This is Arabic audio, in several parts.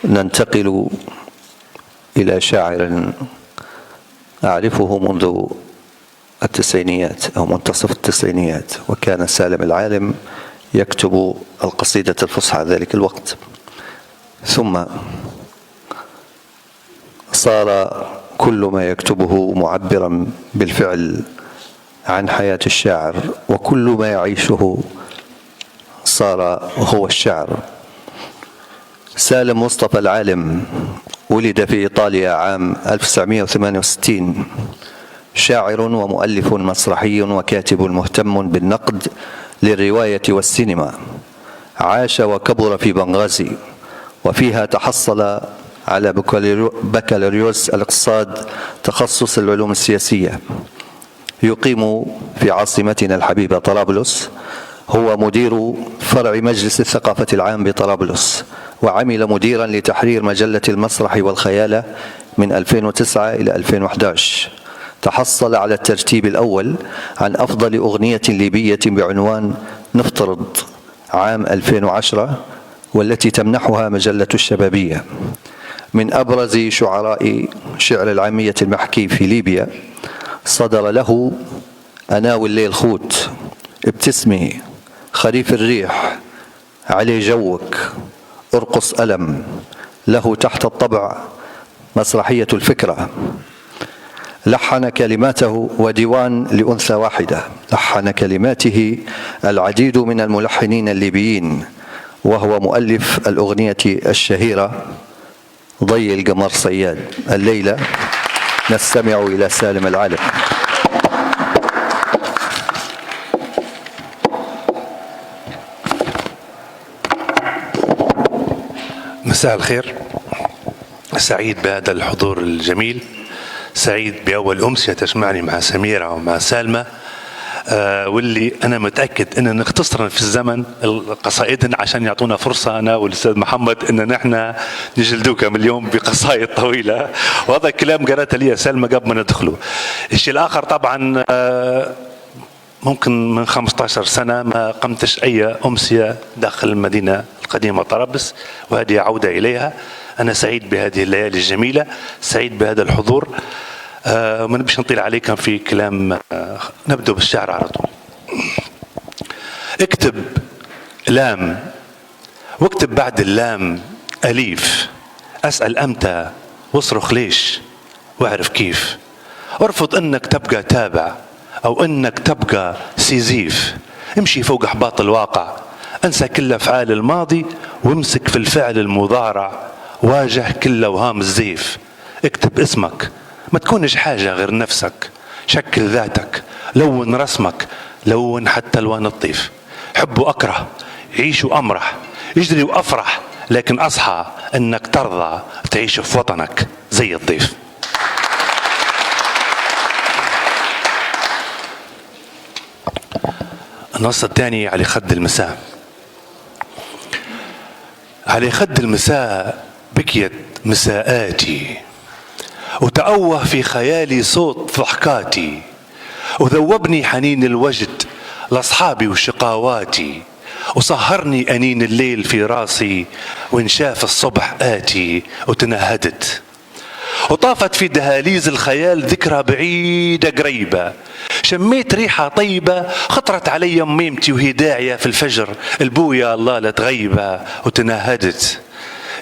ننتقل إلى شاعر أعرفه منذ التسعينيات أو منتصف التسعينيات، وكان سالم العالم يكتب القصيدة الفصحى ذلك الوقت، ثم صار كل ما يكتبه معبرا بالفعل عن حياة الشاعر، وكل ما يعيشه صار هو الشعر. سالم مصطفى العالم ولد في إيطاليا عام 1968، شاعر ومؤلف مسرحي وكاتب مهتم بالنقد للرواية والسينما. عاش وكبر في بنغازي، وفيها تحصل على بكالوريوس الاقتصاد تخصص العلوم السياسية. يقيم في عاصمتنا الحبيبة طرابلس، هو مدير فرع مجلس الثقافة العام بطرابلس، وعمل مديرا لتحرير مجلة المسرح والخيالة من 2009 إلى 2011. تحصل على الترتيب الأول عن أفضل أغنية ليبية بعنوان نفترض عام 2010، والتي تمنحها مجلة الشبابية. من أبرز شعراء شعر العامية المحكي في ليبيا صدر له أناوي الليل خوت، ابتسمي، خريف الريح، علي جوك، ارقص ألم. له تحت الطبع مسرحية الفكرة. لحن كلماته وديوان لأنثى واحدة، لحن كلماته العديد من الملحنين الليبيين، وهو مؤلف الأغنية الشهيرة ضي القمر صياد. الليلة نستمع إلى سالم العالم. مساء الخير، سعيد بهذا الحضور الجميل، سعيد بأول أمسية تجمعني مع سميرة ومع سالمة، واللي أنا متأكد أن نختصر في الزمن القصائد عشان يعطونا فرصة أنا والأستاذ محمد أن نحن نجلدوكم اليوم بقصائد طويلة. وهذا الكلام قرأت لي سالمة قبل ما ندخله. الشيء الآخر طبعا ممكن من 15 سنة ما قمتش أي أمسية داخل المدينة القديمة طرابلس، وهذه عودة إليها. أنا سعيد بهذه الليالي الجميلة، سعيد بهذا الحضور. ما نبيش نطيل عليكم في كلام، نبدأ بالشعر على طول. اكتب لام واكتب بعد اللام أليف، أسأل أمتى واصرخ ليش واعرف كيف. ارفض أنك تبقى تابع أو أنك تبقى سيزيف، امشي فوق أحباط الواقع، انسى كل أفعال الماضي وامسك في الفعل المضارع، واجه كل أوهام الزيف. اكتب اسمك، ما تكونش حاجة غير نفسك، شكل ذاتك، لون رسمك، لون حتى الوان الطيف. حب وأكره، عيش وأمرح، اجري وأفرح، لكن أصحى أنك ترضى تعيش في وطنك زي الضيف. النص الثاني على خد المساء. على خد المساء بكيت مساءاتي، وتأوه في خيالي صوت ضحكاتي، وذوبني حنين الوجد لأصحابي وشقاواتي، وسهرني أنين الليل في راسي، وانشاف الصبح آتي. وتنهدت وطافت في دهاليز الخيال ذكرى بعيدة قريبة، شميت ريحة طيبة خطرت علي ميمتي وهي داعية في الفجر، البويا الله لا تغيبة. وتنهدت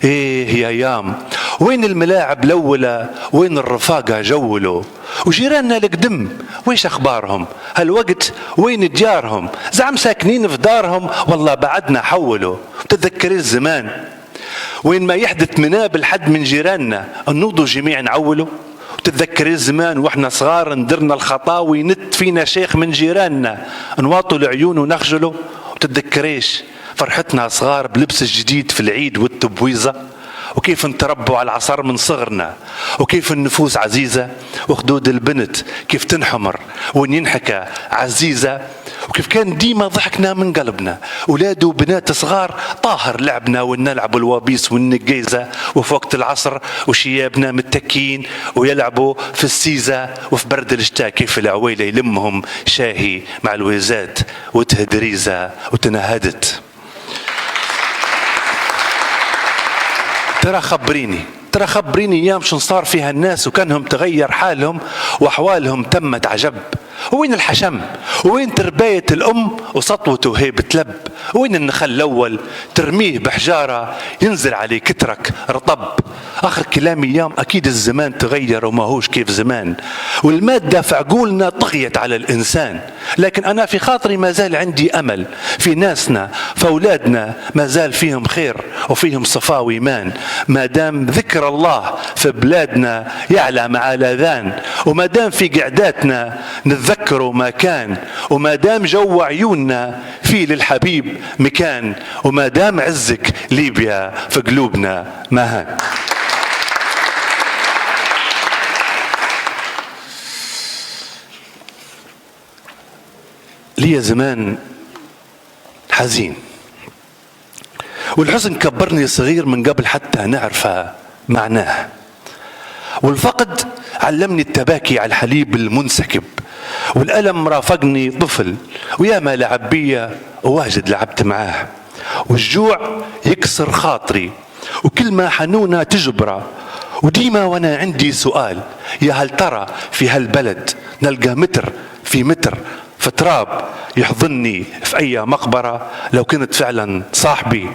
ايه يا ايام، وين الملاعب الاولى، وين الرفاقه جولوا، وجيراننا القدم ويش اخبارهم هالوقت، وين ديارهم، زعم ساكنين في دارهم والله بعدنا حولوا. وتتذكري الزمان وين ما يحدث منابل حد من جيراننا النوضوا جميع نعولوا. وتتذكري الزمان واحنا صغار ندرنا الخطاوي نت فينا شيخ من جيراننا نواطوا العيون ونخجلوا. وتتذكريش فرحتنا صغار بلبس الجديد في العيد والتبويزة، وكيف نتربوا على العصر من صغرنا، وكيف النفوس عزيزة، وخدود البنت كيف تنحمر وين ينحكى عزيزة، وكيف كان ديما ضحكنا من قلبنا، أولاد وبنات صغار طاهر لعبنا ونلعبوا الوابيس والنقيزة، وفي وقت العصر وشيابنا متكين ويلعبوا في السيزة، وفي برد الشتاء كيف العويلة يلمهم شاهي مع الويزات وتهدريزة. وتنهدت ترى خبريني ايام شن صار فيها الناس وكانهم تغير حالهم واحوالهم تمت عجب. وين الحشم؟ وين ترباية الأم وسطوته وهي بتلب؟ وين النخل الأول ترميه بحجارة ينزل عليه كترك رطب؟ آخر كلامي أيام أكيد الزمان تغير وما هوش كيف زمان، والمادة في عقولنا طغيت على الإنسان. لكن أنا في خاطري ما زال عندي أمل في ناسنا، في أولادنا ما زال فيهم خير وفيهم صفاء وإيمان، ما دام ذكر الله في بلادنا يعلى مع الأذان، وما دام في قعداتنا نتذكروا ما كان، وما دام جو عيوننا في للحبيب مكان، وما دام عزك ليبيا في قلوبنا مهان. لي زمان حزين، والحزن كبرني صغير من قبل حتى نعرف معناه، والفقد علمني التباكي على الحليب المنسكب، والألم رافقني طفل وياما لعب بيا وواجد لعبت معاه، والجوع يكسر خاطري وكلمة حنونة تجبره، وديما وانا عندي سؤال، يا هل ترى في هالبلد نلقى متر في متر في تراب يحضني في أي مقبرة؟ لو كنت فعلا صاحبي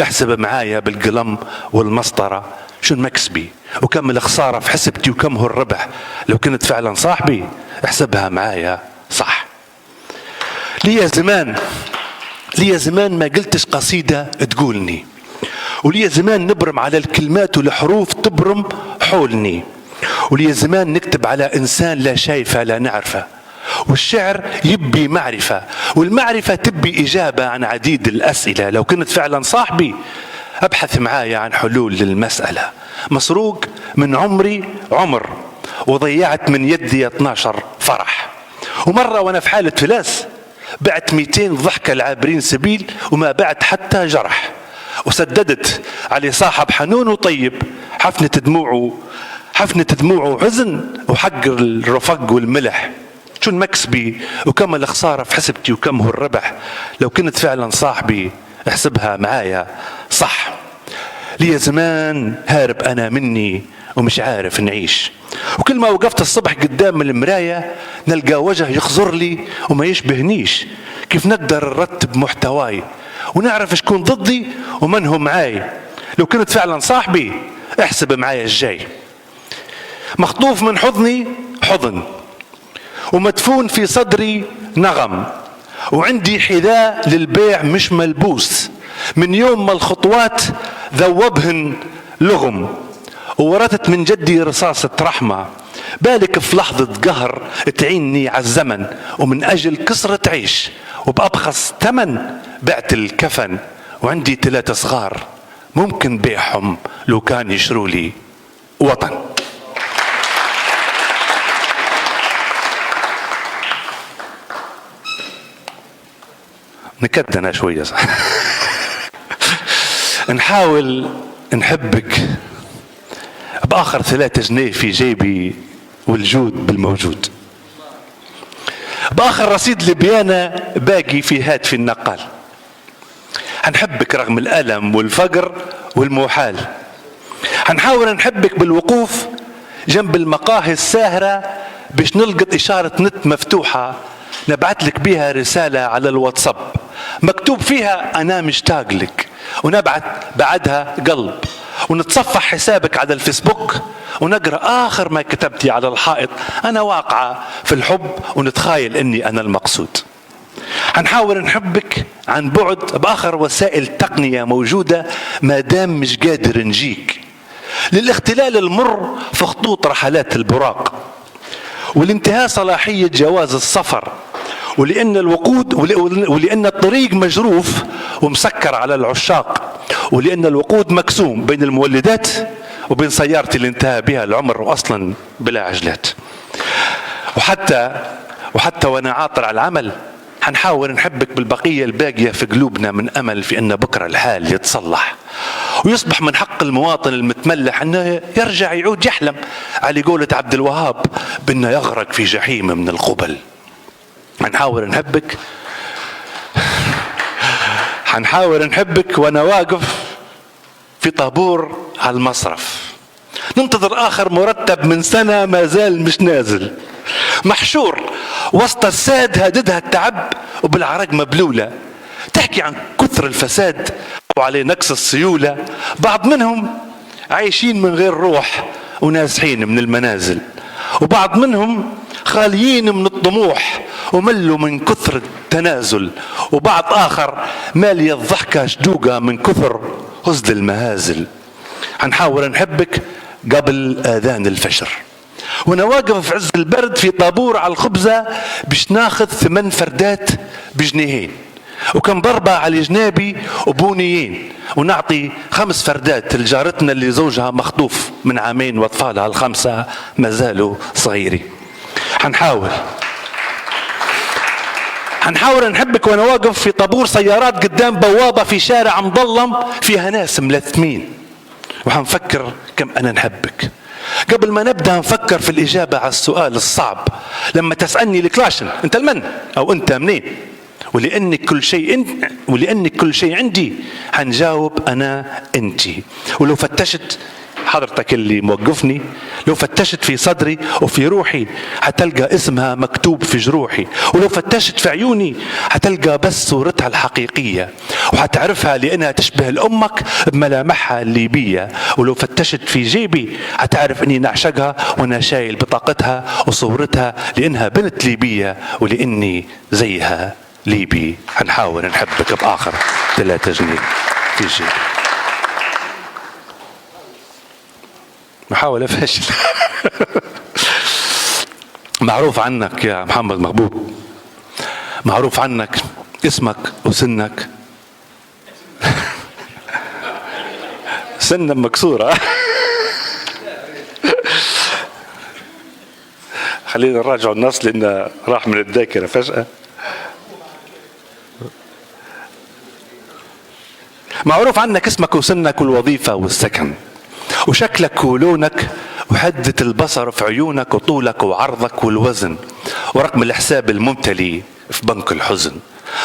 احسب معايا بالقلم والمسطرة شو مكسبي وكم الخسارة في حسبتي وكم هو الربح. لو كنت فعلا صاحبي احسبها معايا صح. لي زمان ما قلتش قصيدة تقولني، ولي زمان نبرم على الكلمات والحروف تبرم حولني، ولي زمان نكتب على إنسان لا شايفه لا نعرفه، والشعر يبي معرفة، والمعرفة تبي إجابة عن عديد الأسئلة. لو كنت فعلا صاحبي أبحث معايا عن حلول للمسألة. مسروق من عمري عمر، وضيعت من يدي 12 فرح، ومرة وأنا في حالة فلاس بعت 200 ضحكة العابرين سبيل وما بعت حتى جرح، وسددت علي صاحب حنون وطيب حفنة دموعه حزن وحق الرفق والملح. شو المكسبي وكم الخسارة في حسبتي وكم هو الربح؟ لو كنت فعلا صاحبي احسبها معايا صح. لي زمان هارب أنا مني ومش عارف نعيش، وكل ما وقفت الصبح قدام المراية نلقى وجه يخزر لي وما يشبهنيش. كيف نقدر نرتب محتواي ونعرف شكون ضدي ومن هو معاي؟ لو كنت فعلا صاحبي احسب معايا الجاي. مخطوف من حضني حضن، ومدفون في صدري نغم، وعندي حذاء للبيع مش ملبوس، من يوم ما الخطوات ذوبهن لغم، وورثت من جدي رصاصة رحمة، بالك في لحظة قهر تعيني على الزمن، ومن أجل كسرة عيش وبأبخص ثمن بعت الكفن، وعندي 3 صغار ممكن بيعهم لو كان يشروا لي وطن. نكدنا شوية صح. نحاول نحبك بآخر 3 جنيه في جيبي والجود بالموجود، بآخر رصيد لبيانة باقي في هاتفي النقال. هنحبك رغم الألم والفقر والمحال، هنحاول نحبك بالوقوف جنب المقاهي الساهرة باش نلقط إشارة نت مفتوحة نبعت لك بيها رسالة على الواتساب مكتوب فيها أنا مشتاق لك، ونبعت بعدها قلب، ونتصفح حسابك على الفيسبوك ونقرأ آخر ما كتبتي على الحائط أنا واقعة في الحب، ونتخيل أني أنا المقصود. هنحاول نحبك عن بعد بآخر وسائل تقنية موجودة ما دام مش قادر نجيك، للاختلال المر في خطوط رحلات البراق، والانتهاء صلاحية جواز السفر، ولأن الوقود ولأن الطريق مجروف ومسكر على العشاق، ولأن الوقود مقسوم بين المولدات وبين سيارتي اللي انتهى بها العمر وأصلا بلا عجلات. وحتى وأنا عاطر على العمل هنحاول نحبك بالبقية الباقية في قلوبنا من أمل في أن بكرة الحال يتصلح، ويصبح من حق المواطن المتملح أنه يرجع يعود يحلم على قولة عبد الوهاب بأنه يغرق في جحيم من القبل. هنحاول نحبك وأنا واقف في طابور على المصرف، ننتظر آخر مرتب من سنة ما زال مش نازل، محشور وسط الساد هاددها التعب وبالعرق مبلولة، تحكي عن كثر الفساد وعليه نقص السيولة، بعض منهم عايشين من غير روح ونازحين من المنازل، وبعض منهم خاليين من الطموح وملوا من كثر التنازل، وبعض آخر مالية الضحكة شدوقة من كثر هزل المهازل. هنحاول نحبك قبل آذان الفجر، وانا واقف في عز البرد في طابور على الخبزة باش ناخذ 8 فردات بجنيهين، وكم ضربة على جنابي وبونيين، ونعطي 5 فردات لجارتنا اللي زوجها مخطوف من عامين واطفالها ال5 ما زالوا صغيرين. هنحاول نحبك وانا واقف في طابور سيارات قدام بوابة في شارع مظلم فيها ناس ملثمين، وهنفكر كم انا نحبك. قبل ما نبدأ نفكر في الإجابة على السؤال الصعب، لما تسألني الكلاشن أنت المن أو أنت منين، ولأنك كل شيء عندي هنجاوب أنا أنتي. ولو فتشت حضرتك اللي موقفني، لو فتشت في صدري وفي روحي هتلقى اسمها مكتوب في جروحي، ولو فتشت في عيوني هتلقى بس صورتها الحقيقية، وهتعرفها لأنها تشبه لأمك بملامحها الليبية، ولو فتشت في جيبي هتعرف أني نعشقها وأنا شايل بطاقتها وصورتها لأنها بنت ليبية ولأني زيها ليبي. هنحاول نحبك بآخر 3 جنيه في جيبي. محاولة فاشلة. معروف عنك يا محمد محبوب، معروف عنك اسمك وسنك سنة مكسورة. خلينا نراجع النص لأنه راح من الذاكرة فجأة. معروف عنك اسمك وسنك والوظيفة والسكن وشكلك ولونك وحدة البصر في عيونك وطولك وعرضك والوزن ورقم الحساب الممتلي في بنك الحزن.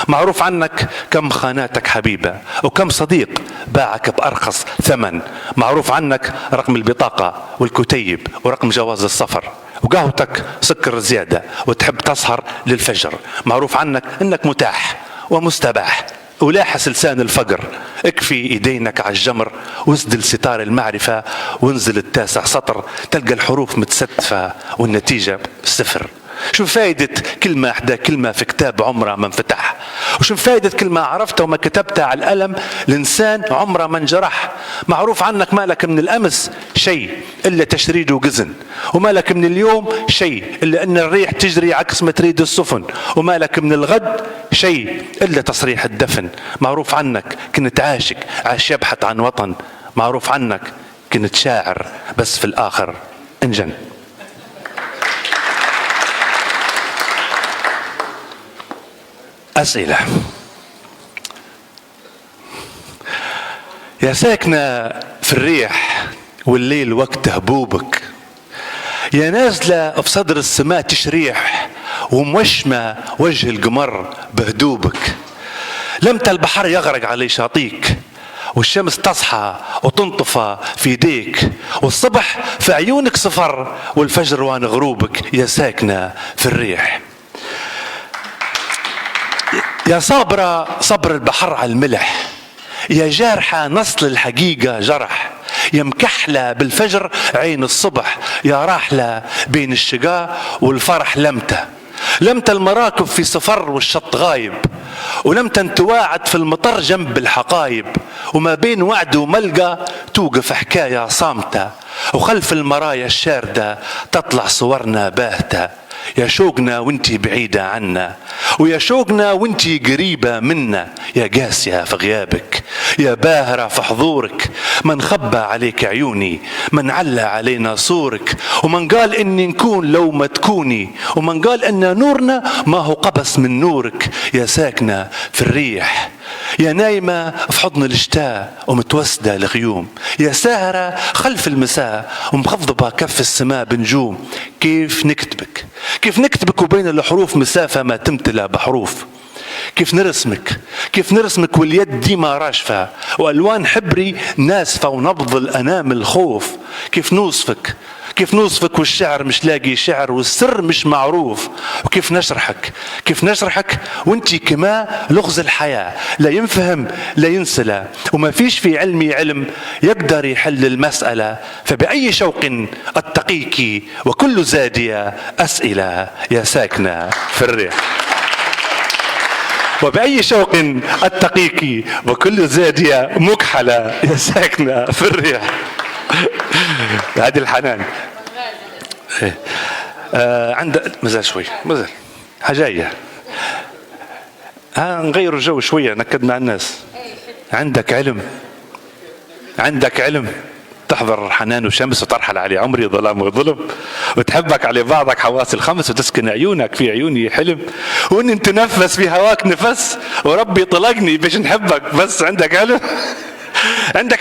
معروف عنك كم خاناتك حبيبة وكم صديق باعك بأرخص ثمن. معروف عنك رقم البطاقة والكتيب ورقم جواز السفر وقهوتك سكر زيادة وتحب تسهر للفجر. معروف عنك انك متاح ومستباح ولاحس لسان الفقر. اكفي ايدينك على الجمر واسدل ستار المعرفة وانزل التاسع سطر تلقى الحروف متستفة والنتيجة 0. شو فايدة كلمة احدى كلمة في كتاب عمره ما انفتح؟ وشو فايدة كلمة عرفتها وما كتبتها على القلم لإنسان عمره ما انجرح؟ معروف عنك مالك من الأمس شيء إلا تشريد وقزن، ومالك من اليوم شيء إلا أن الريح تجري عكس ما تريد السفن، ومالك من الغد شيء إلا تصريح الدفن. معروف عنك كنت عاشق عاش يبحث عن وطن. معروف عنك كنت شاعر بس في الآخر انجن. أسئلة. يا ساكنة في الريح والليل وقت هبوبك، يا نازلة في صدر السماء تشريح وموشمة وجه القمر بهدوبك، لمتى البحر يغرق على شاطيك والشمس تصحى وتنطفى في يديك والصبح في عيونك صفر والفجر وان غروبك. يا ساكنة في الريح، يا صابرة صبر البحر على الملح، يا جارحة نصل الحقيقة جرح، يا مكحلة بالفجر عين الصبح، يا راحلة بين الشقاء والفرح لمتى المراكب في سفر والشط غايب، ولمتى انتواعد في المطر جنب الحقايب، وما بين وعد وملقى توقف حكاية صامتة، وخلف المرايا الشاردة تطلع صورنا باهتة. يا شوقنا وانتي بعيدة عنا، ويا شوقنا وانتي قريبة منا، يا قاسية في غيابك يا باهرة في حضورك، من خبى عليك عيوني من على علينا صورك، ومن قال اني نكون لو ما تكوني، ومن قال ان نورنا ما هو قبس من نورك. يا ساكنة في الريح، يا نايمة في حضن الشتاء ومتوسدة الغيوم، يا ساهرة خلف المساء ومخضبة كف السماء بنجوم. كيف نكتبك وبين الحروف مسافة ما تمتلى بحروف، كيف نرسمك واليد ديما راشفة وألوان حبري ناسفة ونبض الأنامل خوف. كيف نوصفك والشعر مش لاقي شعر والسر مش معروف. وكيف نشرحك وانتي كما لغز الحياة، لا ينفهم لا ينسلى، وما فيش في علمي علم يقدر يحل المسألة. فبأي شوق أتقيك وكل زادية أسئلة يا ساكنة في الريح. وبأي شوق أتقيك وكل زادية مكحلة يا ساكنة في الريح. هذه الحنان. عند مازال شوي، مازال حاجاية. نغير الجو شوية، نكد مع الناس. عندك علم تحضر حنان وشمس وترحل علي عمري ظلام وظلم، وتحبك على بعضك حواس الخمس، وتسكن عيونك في عيوني حلم، واني تنفس في هواك نفس، وربي طلقني باش نحبك. بس عندك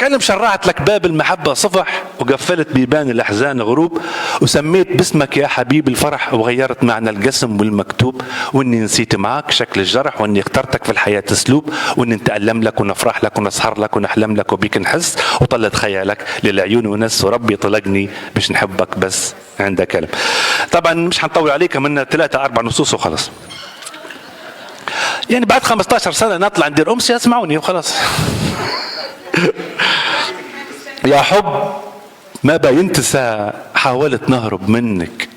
علم شرعت لك باب المحبة صفح، وقفلت بيبان الأحزان غروب، وسميت باسمك يا حبيب الفرح، وغيرت معنى القسم والمكتوب، واني نسيت معاك شكل الجرح، واني اخترتك في الحياة اسلوب، واني نتألم لك ونفرح لك ونسهر لك ونحلم لك وبيك نحس، وطلت خيالك للعيون ونس، وربي طلقني باش نحبك. بس عندك علم. طبعا مش هنطول عليك، من 3-4 نصوص وخلاص. يعني بعد 15 سنة نطلع ندير أمسية اسمعوني وخلاص. يا حب ما بينتسى، حاولت نهرب منك،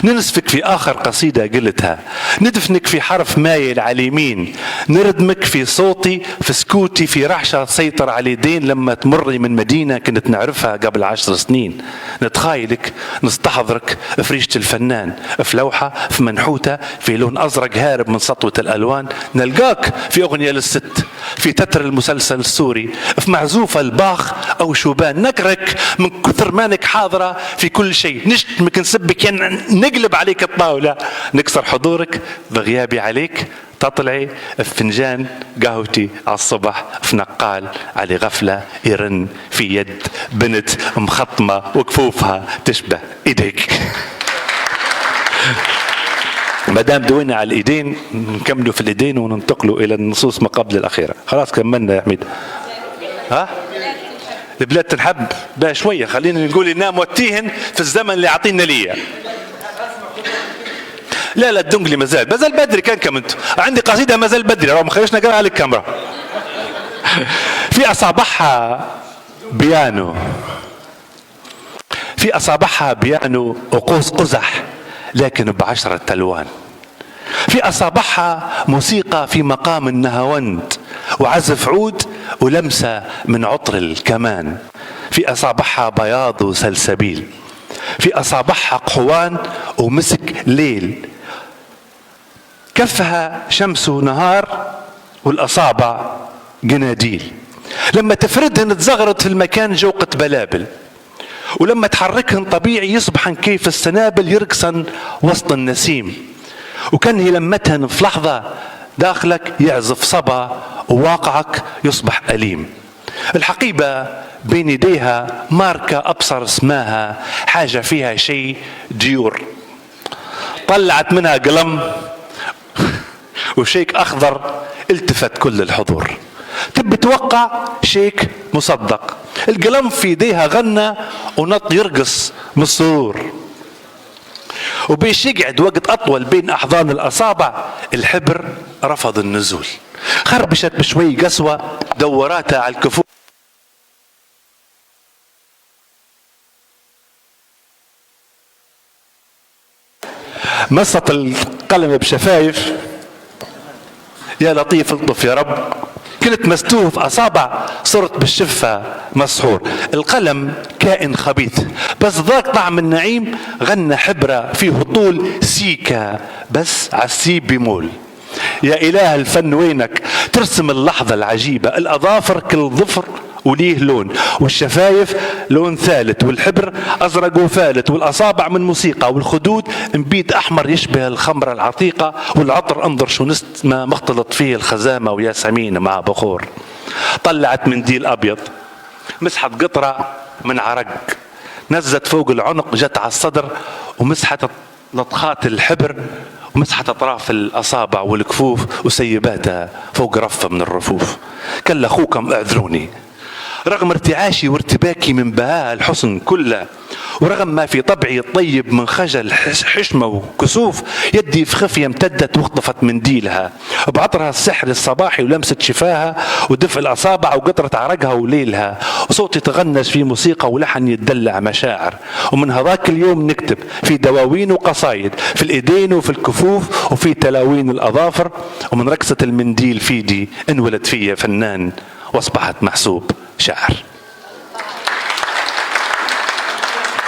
ننسفك في آخر قصيدة قلتها، ندفنك في حرف مايل على اليمين، نردمك في صوتي في سكوتي، في رعشة تسيطر على اليدين لما تمري من مدينة كنت نعرفها قبل 10 سنين. نتخايلك نستحضرك في ريشة الفنان، في لوحة في منحوتة في لون أزرق هارب من سطوة الألوان، نلقاك في أغنية للست، في تتر المسلسل السوري، في معزوفة الباخ أو شوبان، نكرك من كثر مانك حاضرة في كل شيء، نشتمك نسبك نقلب عليك الطاولة، نكسر حضورك بغيابي عليك، تطلعي في فنجان قهوتي على الصبح، في نقال على غفلة يرن في يد بنت مخطمة وكفوفها تشبه ايديك. مدام دوينا على الايدين نكملوا في الايدين وننتقلوا الى النصوص ما قبل الاخيرة. خلاص كملنا يا حميد. البلاد تنحب بقى شوية، خلينا نقول إنها موتيهن في الزمن اللي عطينا ليه. لا الدنقلي مازال بدري، كان كمنت عندي قصيدة مازال بدري، رغم خليش نقرأها على الكاميرا. في أصابعها بيانو وقوس قزح لكن ب10 ألوان. في أصابعها موسيقى في مقام النهاوند وعزف عود ولمسة من عطر الكمان. في أصابعها بياض وسلسبيل، في أصابعها قحوان ومسك ليل، كفها شمس ونهار والأصابع جناديل. لما تفردهن تزغرط في المكان جوقة بلابل، ولما تحركهن طبيعي يصبحن كيف السنابل يرقصن وسط النسيم. وكان هي لمتهن في لحظة داخلك يعزف صبا وواقعك يصبح أليم. الحقيبة بين يديها ماركة أبصر اسمها، حاجة فيها شيء ديور، طلعت منها قلم وشيك أخضر التفت كل الحضور. تبي توقع شيك مصدق، القلم في يديها غنى ونط يرقص من السرور، وبيش يقعد وقت أطول بين أحضان الأصابع. الحبر رفض النزول، خربشت بشوي قسوة دوراتها على الكفوف، مست القلم بشفايف، يا لطيف الطف يا رب، كنت مستوه في أصابع صرت بالشفة مسحور. القلم كائن خبيث بس ذاك طعم النعيم، غنى حبرة فيه طول سيكا بس عالسيب بيمول. يا إله الفن وينك، ترسم اللحظة العجيبة، الأظافر كل ظفر وليه لون، والشفايف لون ثالث، والحبر أزرق وفالت، والأصابع من موسيقى، والخدود انبيت أحمر يشبه الخمرة العتيقة، والعطر انظر شو نست ما مختلط فيه الخزامة وياسمين مع بخور. طلعت منديل أبيض، مسحت قطرة من عرق، نزت فوق العنق جت على الصدر، ومسحت لطخات الحبر مسحت أطراف الأصابع والكفوف وسيباتها فوق رفة من الرفوف. كلا أخوكم اعذروني، رغم ارتعاشي وارتباكي من بهاء الحسن كله، ورغم ما في طبعي الطيب من خجل حشمة وكسوف، يدي في خفية امتدت واخطفت منديلها بعطرها السحر الصباحي ولمسة شفاها ودفء الأصابع وقطرة عرقها وليلها، وصوتي تغنس في موسيقى ولحن يتدلع مشاعر. ومن هذاك اليوم نكتب في دواوين وقصايد، في الإيدين وفي الكفوف وفي تلاوين الأظافر، ومن رقصة المنديل فيدي انولد فيا فنان واصبحت محسوب شاعر.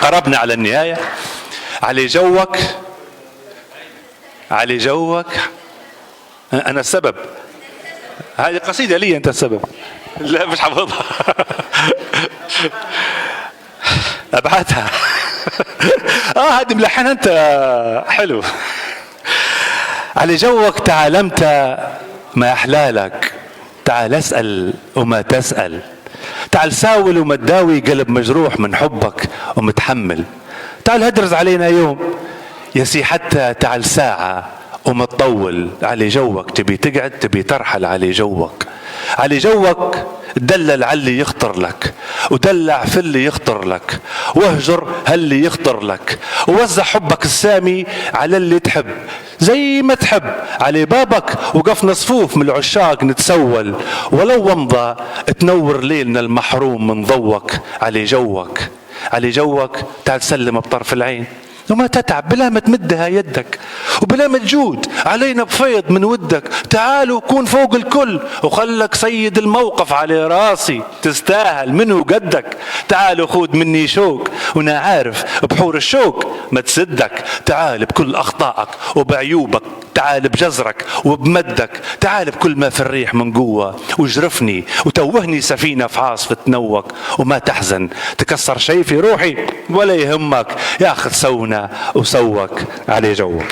قربنا على النهاية. علي جوك، علي جوك، أنا السبب. هذه قصيدة لي، أنت السبب. لا مش حافظها. أبعتها. هذه ملحنها أنت، حلو. علي جوك تعالمت ما أحلالك، تعال اسأل وما تسأل، تعال ساول وما تداوي قلب مجروح من حبك ومتحمل، تعال هدرز علينا يوم يا سي حتى تعال ساعة وما تطول. علي جوك تبي تقعد تبي ترحل، علي جوك، علي جوك دلل على اللي يخطر لك، ودلع في اللي يخطر لك، واهجر هاللي يخطر لك، ووزع حبك السامي على اللي تحب زي ما تحب. علي بابك وقفنا صفوف من العشاق نتسول، ولو ومضى تنور ليلنا المحروم من ضوك. علي جوك، علي جوك تعال سلم بطرف العين وما تتعب بلا ما تمدها يدك، وبلا ما تجود علينا بفيض من ودك. تعال وكون فوق الكل وخلك سيد الموقف، على راسي تستاهل منه قدك. تعال وخود مني شوق وانا عارف بحور الشوق ما تسدك. تعال بكل اخطائك وبعيوبك، تعال بجزرك وبمدك، تعال بكل ما في الريح من قوة، وجرفني وتوهني سفينة في عاصفة تنوك. وما تحزن تكسر شيء في روحي ولا يهمك، ياخذ سونا وسوك. علي جوك.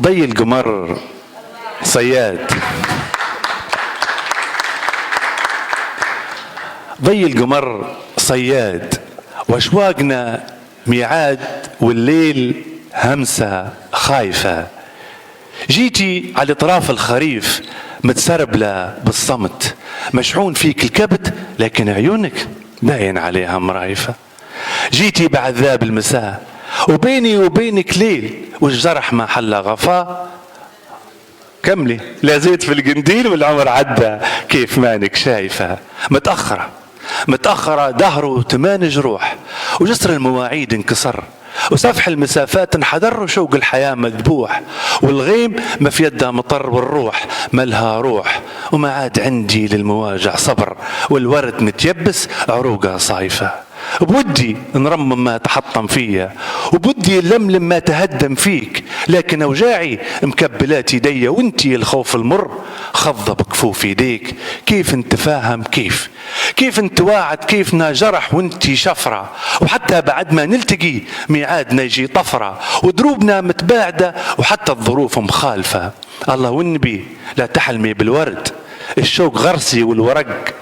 ضي القمر صياد، ضي القمر صياد، واشواقنا ميعاد والليل همسة خايفة. جيتي على اطراف الخريف متسربلة بالصمت، مشحون فيك الكبت لكن عيونك باين عليها مرايفة. جيتي بعد ذاب المساء وبيني وبينك ليل، والجرح ما حل غفاه. كملي لا زيت في القنديل والعمر عدى كيف مانك شايفة. متأخرة متأخرة دهر وتمان جروح، وجسر المواعيد انكسر، وسفح المسافات انحدر، وشوق الحياة مذبوح، والغيم ما في يدها مطر، والروح ملها روح. وما عاد عندي للمواجع صبر، والورد متيبس عروقها صايفة. بودي نرمم ما تحطم فيا، وبودي نلملم ما تهدم فيك، لكن اوجاعي مكبلات يدي، وانتي الخوف المر خض بكفوف يديك. كيف انت فاهم كيف انت واعد كيفنا جرح وانتي شفرة، وحتى بعد ما نلتقي ميعادنا يجي طفرة، ودروبنا متباعدة وحتى الظروف مخالفة. الله والنبي لا تحلمي بالورد، الشوق غرسي والورق،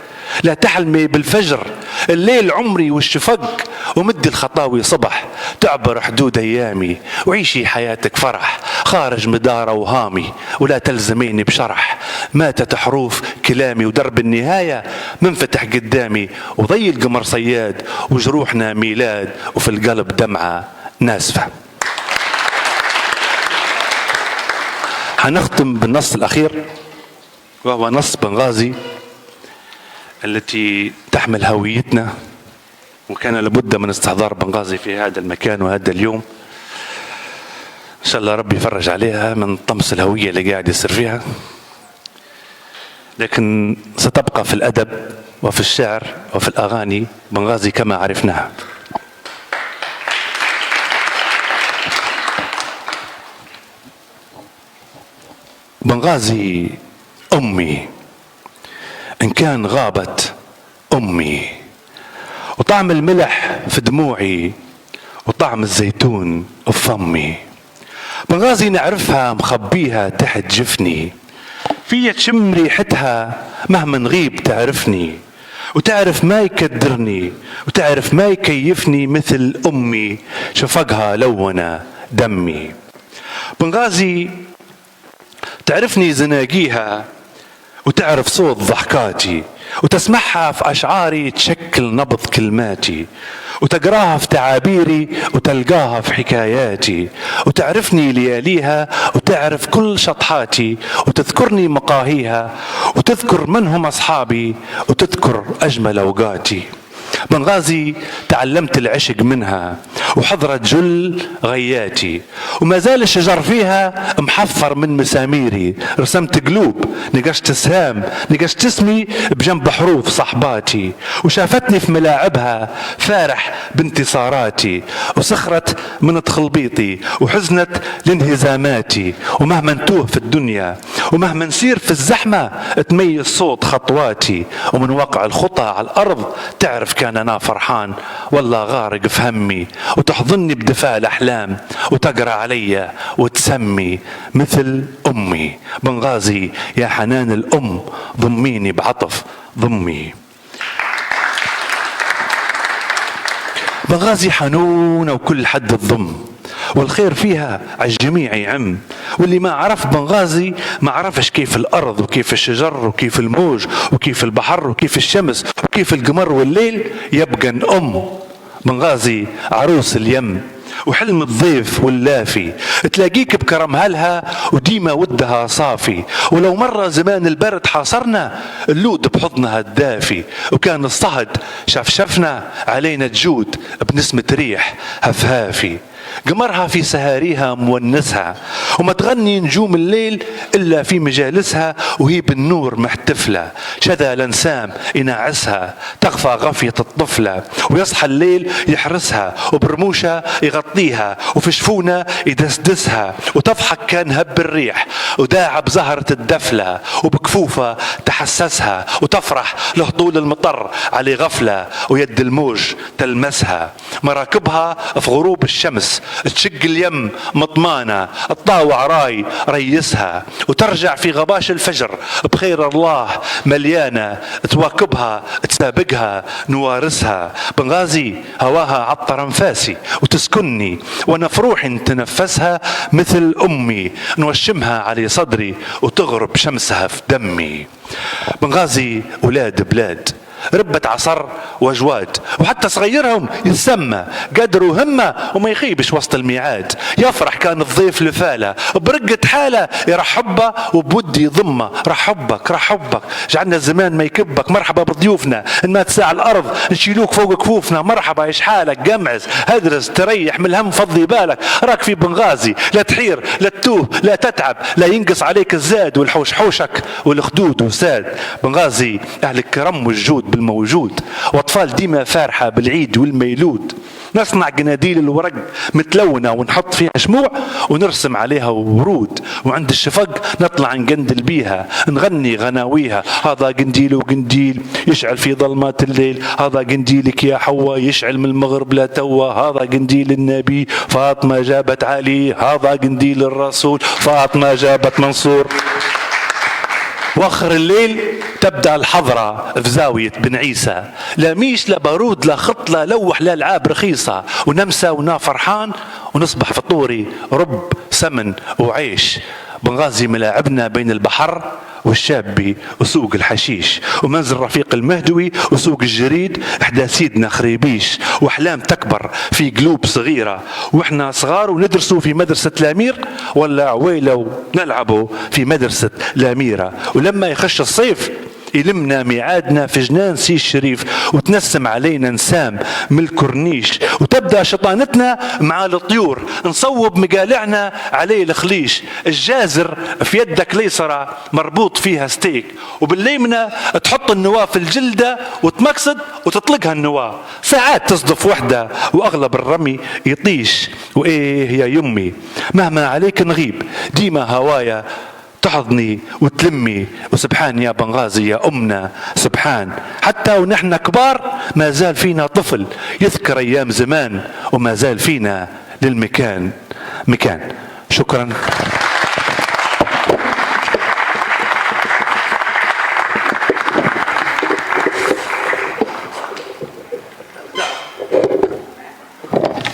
لا تحلمي بالفجر، الليل عمري والشفق، ومدي الخطاوي صبح تعبر حدود أيامي، وعيشي حياتك فرح خارج مدار أوهامي، ولا تلزميني بشرح ماتت حروف كلامي، ودرب النهاية منفتح قدامي. وضي القمر صياد وجروحنا ميلاد، وفي القلب دمعة ناسفة. هنختم بالنص الأخير، وهو نص بنغازي التي تحمل هويتنا، وكان لابد من استحضار بنغازي في هذا المكان وهذا اليوم. إن شاء الله ربي يفرج عليها من طمس الهوية اللي قاعد يصير فيها، لكن ستبقى في الأدب وفي الشعر وفي الأغاني بنغازي كما عرفناها. بنغازي أمي إن كان غابت أمي، وطعم الملح في دموعي وطعم الزيتون في فمي. بنغازي نعرفها مخبيها تحت جفني، فيا تشم ريحتها مهما نغيب تعرفني، وتعرف ما يكدرني وتعرف ما يكيفني مثل أمي شفقها لون دمي. بنغازي تعرفني زناقيها وتعرف صوت ضحكاتي، وتسمعها في أشعاري تشكل نبض كلماتي، وتقراها في تعابيري وتلقاها في حكاياتي، وتعرفني لياليها وتعرف كل شطحاتي، وتذكرني مقاهيها وتذكر من هم أصحابي وتذكر أجمل أوقاتي. بنغازي تعلمت العشق منها وحضرت جل غياتي، وما زال الشجر فيها محفر من مساميري، رسمت قلوب نقشت سهام نقشت اسمي بجنب حروف صحباتي، وشافتني في ملاعبها فارح بانتصاراتي، وسخرت من تخلبيطي وحزنت لانهزاماتي، ومهما نتوه في الدنيا ومهما نسير في الزحمة تميز صوت خطواتي، ومن واقع الخطى على الأرض تعرف كان أنا فرحان والله غارق في همي، وتحضني بدفاع الأحلام وتقرأ علي وتسمي مثل أمي. بنغازي يا حنان الأم ضميني بعطف ضمي. بنغازي حنونة وكل حد الضم، والخير فيها على الجميع يعم، واللي ما عرف بنغازي ما عرفش كيف الأرض وكيف الشجر وكيف الموج وكيف البحر وكيف الشمس وكيف القمر والليل يبقى أم. بنغازي عروس اليم وحلم الضيف واللافي، تلاقيك بكرم هلها وديما ودها صافي، ولو مرة زمان البرد حاصرنا اللود بحضنها الدافي، وكان الصهد شفشفنا علينا تجود بنسمة ريح هفهافي. قمرها في سهاريها مونسها وما تغني نجوم الليل إلا في مجالسها، وهي بالنور محتفلة شذا لنسام يناعسها، تغفى غفية الطفلة ويصحى الليل يحرسها، وبرموشة يغطيها وفي شفونة يدسدسها، وتضحك كان هب الريح وداعب بزهرة الدفلة، وبكفوفة تحسسها وتفرح لهطول المطر على غفلة، ويد الموج تلمسها. مراكبها في غروب الشمس تشق اليم مطمانة، تطاوع راي ريسها، وترجع في غباش الفجر بخير الله مليانة، تواكبها تسابقها نوارسها. بنغازي هواها عطر انفاسي وتسكنني، وانا في روحي نتنفسها مثل امي، نوشمها على صدري وتغرب شمسها في دمي. بنغازي ولاد بلاد ربت عصر وجواد، وحتى صغيرهم يسمى قدر وهمة وما يخيبش وسط الميعاد، يفرح كان الضيف لفالة برقة حالة يرحبه وبودي يضمه، رحبك رحبك جعلنا الزمان ما يكبك، مرحبا بضيوفنا إن ما تساع الأرض نشيلوك فوق كفوفنا، مرحبا ايش حالك قمعز هدرس تريح من الهم فضي بالك، راك في بنغازي لا تحير لا تتوه لا تتعب لا ينقص عليك الزاد، والحوش حوشك والخدود وساد. بنغازي أهل الكرم والجود بالموجود، واطفال ديما فارحه بالعيد والميلود، نصنع قناديل الورق متلونه ونحط فيها شموع ونرسم عليها ورود، وعند الشفق نطلع نقندل بيها نغني غناويها، هذا قنديل وقنديل يشعل في ظلمات الليل، هذا قنديلك يا حواء يشعل من المغرب لا توا، هذا قنديل النبي فاطمه جابت علي، هذا قنديل الرسول فاطمه جابت منصور. واخر الليل تبدا الحضره في زاويه بن عيسى، لا ميش لا بارود لا خط لا لوح لا العاب رخيصه، ونمسى ونا فرحان ونصبح فطوري رب سمن وعيش. بنغازي ملاعبنا بين البحر والشابي وسوق الحشيش، ومنزل رفيق المهدوي وسوق الجريد احدى سيدنا خريبيش، واحلام تكبر في قلوب صغيره واحنا صغار وندرسوا في مدرسه الامير، ولا عويله ونلعبوا في مدرسه الاميره، ولما يخش الصيف يلمنا ميعادنا في جنان سي الشريف، وتنسم علينا نسام من الكورنيش، وتبدا شطانتنا مع الطيور نصوب مقالعنا عليه الخليش، الجازر في يدك ليسرى مربوط فيها ستيك، وبالليمنة تحط النواة في الجلدة وتمكسد وتطلقها النواة، ساعات تصدف وحدة واغلب الرمي يطيش. وايه يا يمي مهما عليك نغيب ديما هوايا تحضني وتلمي، وسبحان يا بنغازي يا أمنا سبحان، حتى ونحن كبار ما زال فينا طفل يذكر أيام زمان، وما زال فينا للمكان مكان. شكرا.